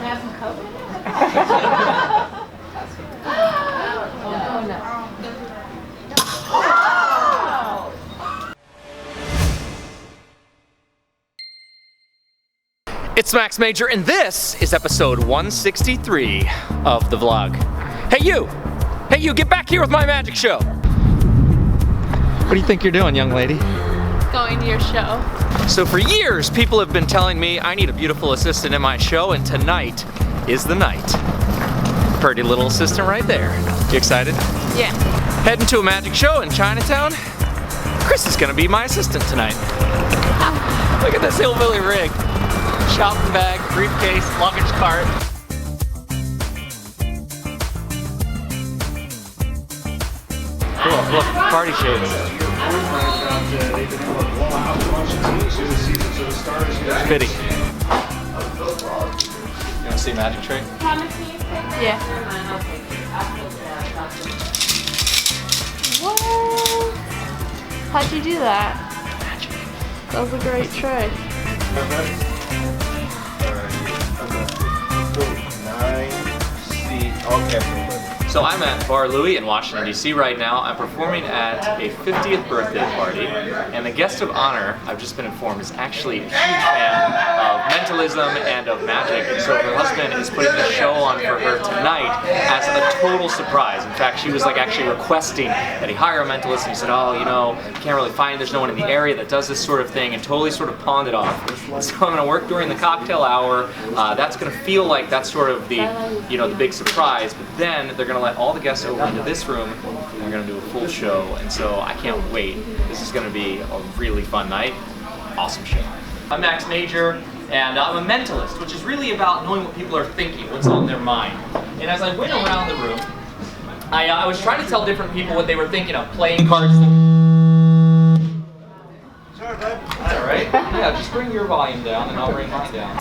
have some Coke? Oh no. It's Max Major, and this is episode 163 of the vlog. Hey you! Hey you, get back here with my magic show! What do you think you're doing, young lady? Going to your show. So for years, people have been telling me I need a beautiful assistant in my show, and tonight is the night. Pretty little assistant right there. You excited? Yeah. Heading to a magic show in Chinatown. Chris is gonna be my assistant tonight. Look at this hillbilly rig. Shopping bag, briefcase, luggage cart. Cool, look, party shades. Fitty. You wanna see magic trick? Yeah. What? How'd you do that? Magic. That was a great trick. Okay. So I'm at Bar Louie in Washington, D.C. right now. I'm performing at a 50th birthday party, and the guest of honor, I've just been informed, is actually a huge fan of mentalism and of magic. And so her husband is putting a show on for her tonight as a total surprise. In fact, she was like actually requesting that he hire a mentalist, and he said, oh, you know, can't really find, there's no one in the area that does this sort of thing, and totally sort of pawned it off. And so I'm going to work during the cocktail hour. That's going to feel like that's sort of the, you know, the big surprise, but then they're going to let all the guests over into this room, and we're going to do a full show, and so I can't wait. This is going to be a really fun night. Awesome show. I'm Max Major, and I'm a mentalist, which is really about knowing what people are thinking, what's on their mind. And as I went around the room, I was trying to tell different people what they were thinking of, playing cards. Sorry, bud. That's all right. Yeah, just bring your volume down, and I'll bring mine down.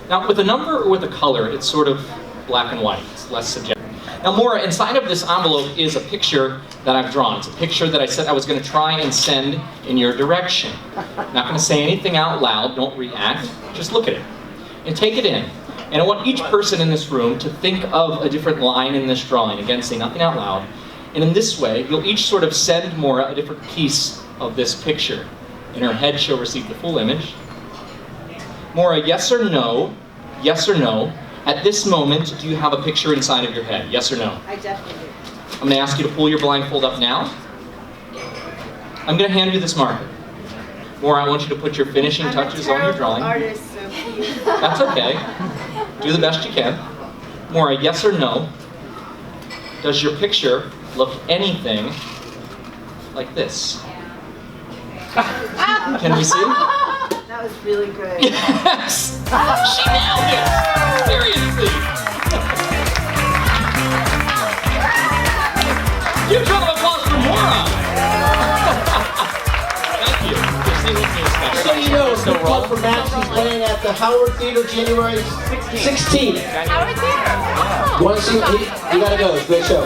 Now, with a number or with a color, it's sort of black and white. It's less subjective. Now, Maura, inside of this envelope is a picture that I've drawn. It's a picture that I said I was going to try and send in your direction. I'm not going to say anything out loud. Don't react. Just look at it and take it in. And I want each person in this room to think of a different line in this drawing. Again, say nothing out loud. And in this way, you'll each sort of send Maura a different piece of this picture. In her head, she'll receive the full image. Maura, yes or no? Yes or no? At this moment, do you have a picture inside of your head? Yes or no? I definitely do. I'm going to ask you to pull your blindfold up now. I'm going to hand you this marker. Maura, I want you to put your finishing touches on your drawing. Artist, so please. That's okay. Do the best you can. Maura, yes or no? Does your picture look anything like this? Can we see? That was really good. Yes! She nailed it! Seriously! Huge round of applause for Maura! Thank you. So you know, so roll for Max. He's playing at the Howard Theater January 16th. Howard Theater? Oh. You want to see? You gotta go. It's a great show.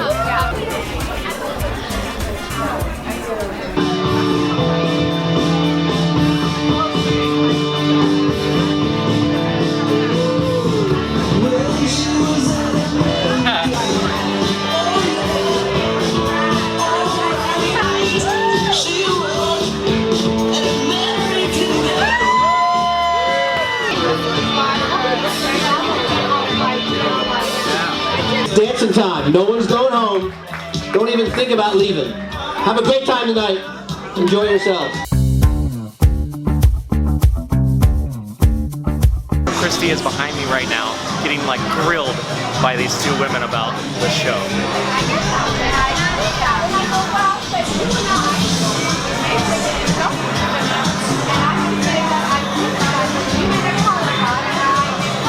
Dancing time. No one's going home. Don't even think about leaving. Have a great time tonight. Enjoy yourselves. Christy is behind me right now, getting like grilled by these two women about the show.